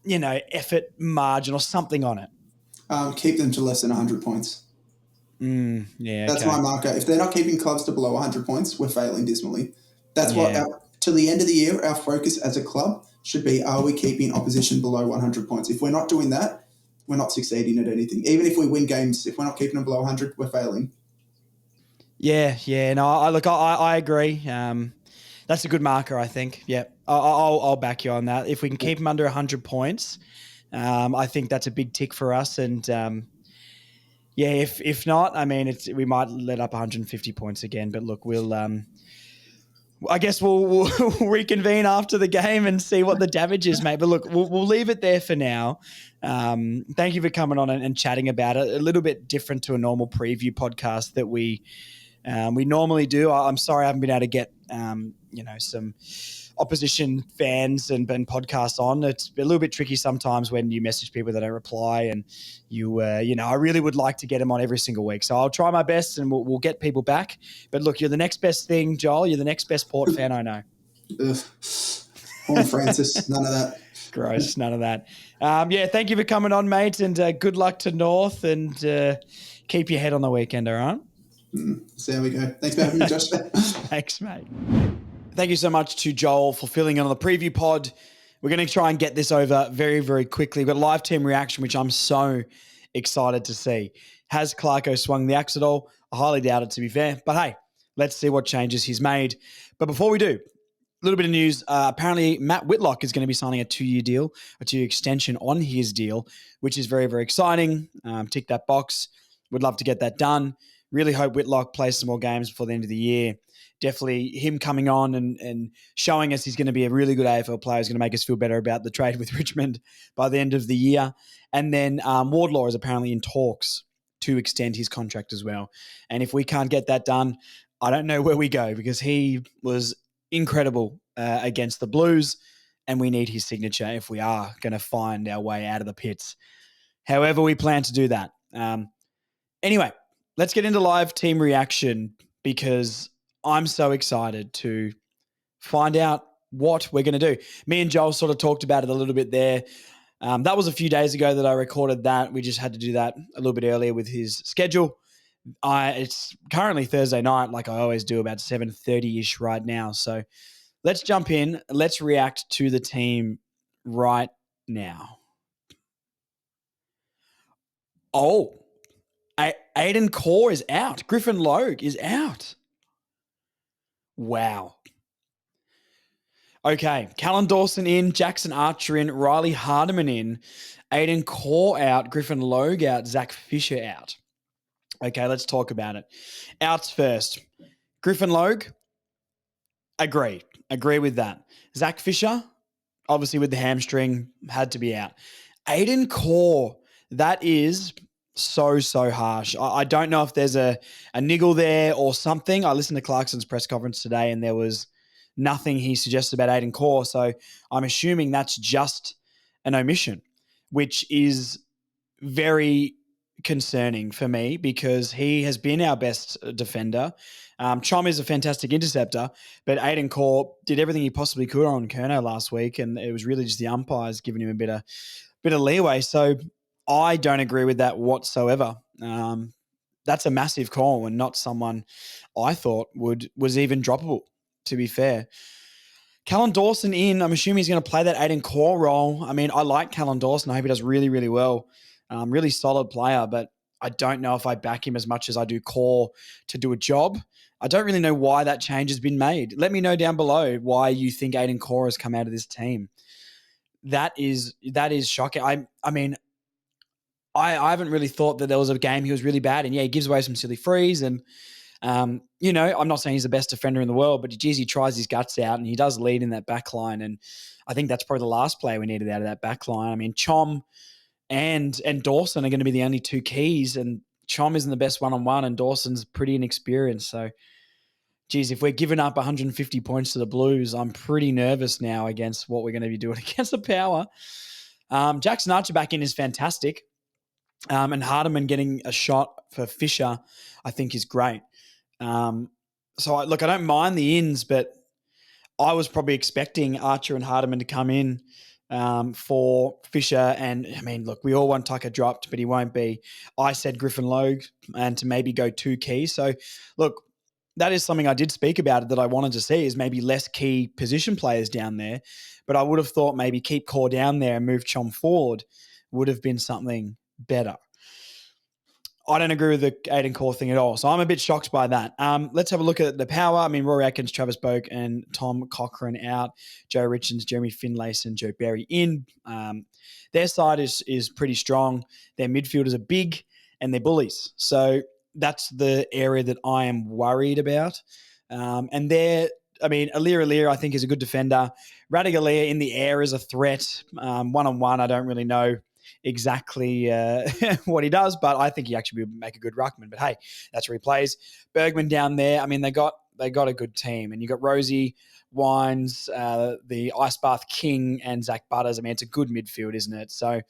S1: effort margin or something on it?
S3: Keep them to less than 100 points. That's my marker. If they're not keeping clubs to below 100 points, we're failing dismally. That's what, till the end of the year, our focus as a club should be, are we keeping opposition below 100 points? If we're not doing that, we're not succeeding at anything. Even if we win games, if we're not keeping them below 100, we're failing. I agree. That's a good marker, I think. Yeah, I'll back you on that. If we can keep them under 100 points, I think that's a big tick for us. And if not, I mean, we might let up 150 points again. But look, I guess we'll reconvene after the game and see what the damage is, mate. But look, we'll leave it there for now. Thank you for coming on and chatting about it. A little bit different to a normal preview podcast that we normally do. I'm sorry I haven't been able to get some opposition fans and podcasts on. It's a little bit tricky sometimes when you message people that don't reply, and I really would like to get them on every single week. So I'll try my best and we'll get people back. But look, you're the next best thing, Joel. You're the next best Port fan I know. Paul Francis, none of that.
S1: Gross, none of that. Thank you for coming on, mate, and good luck to North, and keep your head on the weekend, all right?
S3: So there we go. Thanks for having me, Josh.
S1: Thanks, mate. Thank you so much to Joel for filling in on the preview pod. We're going to try and get this over very, very quickly. We've got a live team reaction, which I'm so excited to see. Has Clarko swung the axe at all? I highly doubt it, to be fair. But hey, let's see what changes he's made. But before we do, a little bit of news. Apparently, Matt Whitlock is going to be signing a 2-year deal, a 2-year extension on his deal, which is very, very exciting. Tick that box. Would love to get that done. Really hope Whitlock plays some more games before the end of the year. Definitely him coming on and showing us he's going to be a really good AFL player is going to make us feel better about the trade with Richmond by the end of the year. And then Wardlaw is apparently in talks to extend his contract as well. And if we can't get that done, I don't know where we go, because he was incredible against the Blues, and we need his signature if we are going to find our way out of the pits. However we plan to do that. Anyway, let's get into live team reaction, because I'm so excited to find out what we're going to do. Me and Joel sort of talked about it a little bit there. That was a few days ago that I recorded that. We just had to do that a little bit earlier with his schedule. It's currently Thursday night, like I always do, about 7:30-ish right now. So let's jump in. Let's react to the team right now. Oh, Aiden Core is out. Griffin Logue is out. Wow. Okay, Callan Dawson in, Jackson Archer in, Riley Hardiman in, Aiden Core out, Griffin Logue out, Zach Fisher out. Okay, let's talk about it. Outs first. Griffin Logue, agree with that. Zach Fisher, obviously with the hamstring, had to be out. Aiden Core, that is so harsh. I don't know if there's a niggle there or something. I listened to Clarkson's press conference today, and there was nothing he suggested about Aiden Core. So I'm assuming that's just an omission, which is very concerning for me because he has been our best defender. Chom is a fantastic interceptor, but Aiden Core did everything he possibly could on Kerno last week, and it was really just the umpires giving him a bit of leeway. So I don't agree with that whatsoever. That's a massive call and not someone I thought was even droppable, to be fair. Callan Dawson in, I'm assuming he's going to play that Aiden Core role. I mean, I like Callan Dawson. I hope he does really, really well. Really solid player, but I don't know if I back him as much as I do Core to do a job. I don't really know why that change has been made. Let me know down below why you think Aiden Core has come out of this team. That is shocking. I mean, I haven't really thought that there was a game he was really bad in. Yeah, he gives away some silly frees and, I'm not saying he's the best defender in the world, but geez, he tries his guts out and he does lead in that back line. And I think that's probably the last player we needed out of that back line. I mean, Chom and Dawson are going to be the only two keys, and Chom isn't the best one-on-one and Dawson's pretty inexperienced. So, geez, if we're giving up 150 points to the Blues, I'm pretty nervous now against what we're going to be doing against the Power. Jackson Archer back in is fantastic. And Hardiman getting a shot for Fisher, I think is great. I don't mind the ins, but I was probably expecting Archer and Hardiman to come in for Fisher. And I mean, look, we all want Tucker dropped, but he won't be. I said Griffin Logue and to maybe go 2 keys. So look, that is something I did speak about that I wanted to see is maybe less key position players down there. But I would have thought maybe keep Core down there and move Chom forward would have been something better. I don't agree with the Aiden Core thing at all. So I'm a bit shocked by that. Let's have a look at the Power. I mean, Rory Atkins, Travis Boak, and Tom Cochrane out. Joe Richards, Jeremy Finlayson, and Joe Berry in. Their side is pretty strong. Their midfielders are big and they're bullies. So that's the area that I am worried about. Alir, I think, is a good defender. Radigalia in the air is a threat. One-on-one, I don't really know exactly what he does, but I think he actually would make a good ruckman. But hey, that's where he plays. Bergman down there. I mean, they got a good team, and you got Rosie, Wines, the Ice Bath King, and Zach Butters. I mean, it's a good midfield, isn't it? So,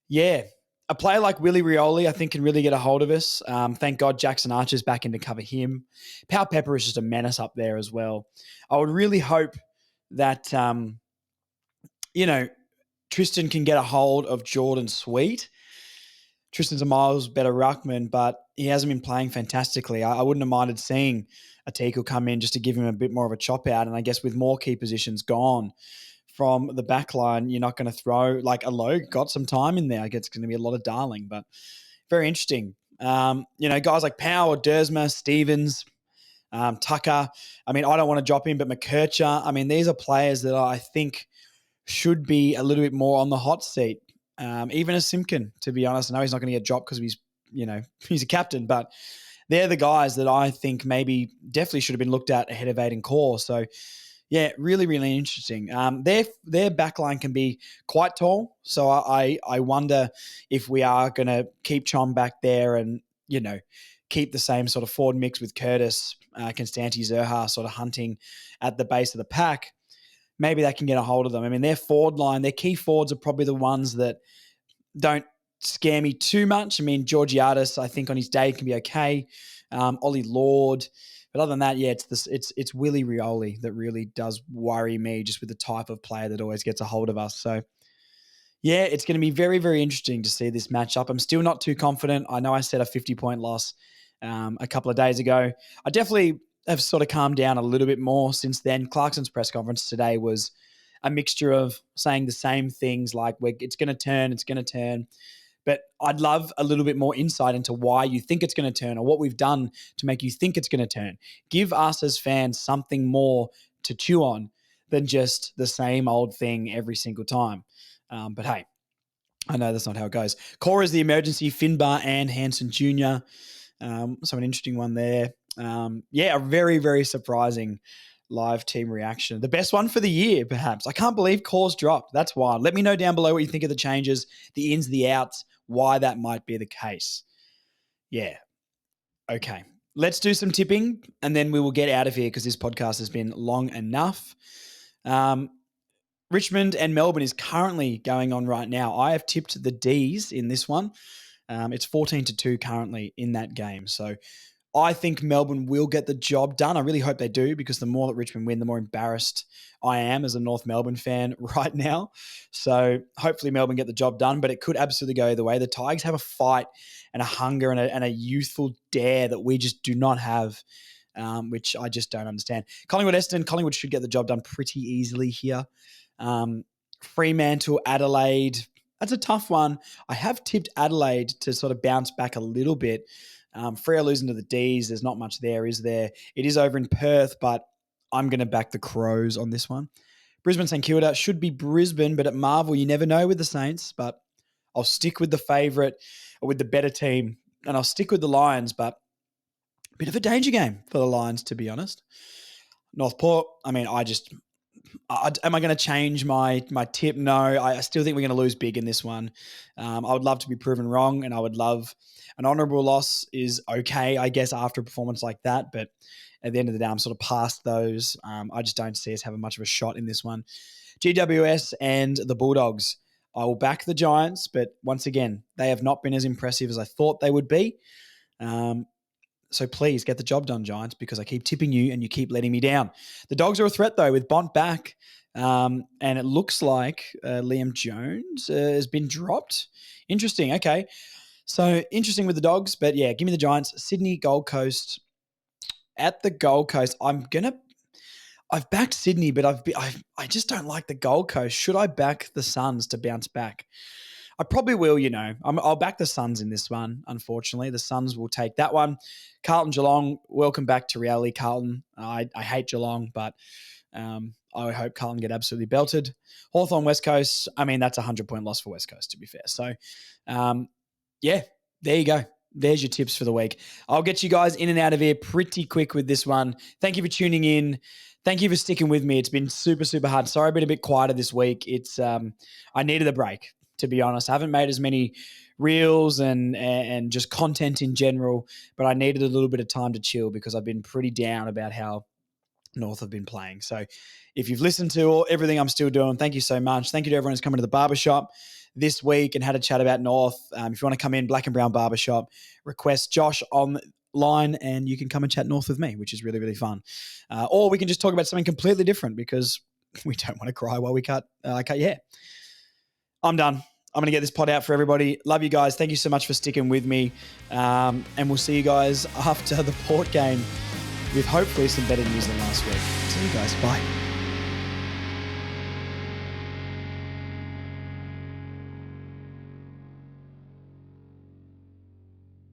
S1: yeah, a player like Willie Rioli, I think, can really get a hold of us. Thank God Jackson Archer's back in to cover him. Pal Pepper is just a menace up there as well. I would really hope that, Tristan can get a hold of Jordan Sweet. Tristan's a miles better ruckman, but he hasn't been playing fantastically. I wouldn't have minded seeing a Teakle come in just to give him a bit more of a chop out. And I guess with more key positions gone from the back line, you're not going to throw like a Logue got some time in there. I guess it's going to be a lot of Darling, but very interesting. Guys like Power, Dersma, Stevens, Tucker. I mean, I don't want to drop him, but McKercher. I mean, these are players that I think should be a little bit more on the hot seat. Even a Simpkin, to be honest. I know he's not going to get dropped because he's a captain, but they're the guys that I think maybe definitely should have been looked at ahead of Aiden Core. So, yeah, really, really interesting. Their backline can be quite tall. So I wonder if we are going to keep Chom back there and, keep the same sort of forward mix with Curtis, Constanti, Zerha sort of hunting at the base of the pack. Maybe they can get a hold of them. I mean, their forward line, their key forwards are probably the ones that don't scare me too much. I mean, Georgiadis, I think on his day can be okay. Ollie Lord. But other than that, yeah, it's Willie Rioli that really does worry me just with the type of player that always gets a hold of us. So, yeah, it's going to be very, very interesting to see this matchup. I'm still not too confident. I know I said a 50-point loss a couple of days ago. I definitely have sort of calmed down a little bit more since then. Clarkson's press conference today was a mixture of saying the same things like it's going to turn. But I'd love a little bit more insight into why you think it's going to turn or what we've done to make you think it's going to turn. Give us as fans something more to chew on than just the same old thing every single time. But hey, I know that's not how it goes. Core is the emergency, Finbar and Hanson Jr. So an interesting one there. A very, very surprising live team reaction. The best one for the year, perhaps. I can't believe Core's dropped. That's wild. Let me know down below what you think of the changes, the ins, the outs, why that might be the case. Yeah. Okay. let's do some tipping and then we will get out of here because this podcast has been long enough. Richmond and Melbourne is currently going on right now. I have tipped the Ds in this one. It's 14-2 currently in that game. So I think Melbourne will get the job done. I really hope they do because the more that Richmond win, the more embarrassed I am as a North Melbourne fan right now. So hopefully Melbourne get the job done, but it could absolutely go either way. The Tigers have a fight and a hunger and a youthful dare that we just do not have, which I just don't understand. Collingwood-Essendon, Collingwood should get the job done pretty easily here. Fremantle, Adelaide, that's a tough one. I have tipped Adelaide to sort of bounce back a little bit. Freo losing to the Ds, there's not much there, is there? It is over in Perth, but I'm going to back the Crows on this one. Brisbane St Kilda should be Brisbane, but at Marvel, you never know with the Saints, but I'll stick with the favourite or with the better team, and I'll stick with the Lions, but a bit of a danger game for the Lions, to be honest. North Port, I mean, am I going to change my tip? No, I still think we're going to lose big in this one. I would love to be proven wrong, and I would love an honourable loss is okay, I guess, after a performance like that. But at the end of the day, I'm sort of past those. I just don't see us having much of a shot in this one. GWS and the Bulldogs. I will back the Giants, but once again, they have not been as impressive as I thought they would be. So please get the job done, Giants, because I keep tipping you and you keep letting me down. The Dogs are a threat, though, with Bont back. And it looks like Liam Jones has been dropped. Interesting. Okay. So interesting with the Dogs. But yeah, give me the Giants. Sydney, Gold Coast. At the Gold Coast, I've backed Sydney, but I just don't like the Gold Coast. Should I back the Suns to bounce back? I probably will, I'll back the Suns in this one, unfortunately. The Suns will take that one. Carlton, Geelong, welcome back to reality, Carlton. I hate Geelong, but I hope Carlton get absolutely belted. Hawthorn, West Coast, I mean, that's a 100-point loss for West Coast, to be fair. So, yeah, there you go. There's your tips for the week. I'll get you guys in and out of here pretty quick with this one. Thank you for tuning in. Thank you for sticking with me. It's been super, super hard. Sorry I've been a bit quieter this week. It's I needed a break, to be honest. I haven't made as many reels and just content in general, but I needed a little bit of time to chill because I've been pretty down about how North have been playing. So if you've listened to everything I'm still doing, thank you so much. Thank you to everyone who's coming to the barbershop this week and had a chat about North. If you want to come in, Black and Brown Barbershop, request Josh online and you can come and chat North with me, which is really, really fun. Or we can just talk about something completely different because we don't want to cry while we cut your hair. I'm done. I'm going to get this pod out for everybody. Love you guys. Thank you so much for sticking with me. And we'll see you guys after the Port game with hopefully some better news than last week. See you guys. Bye.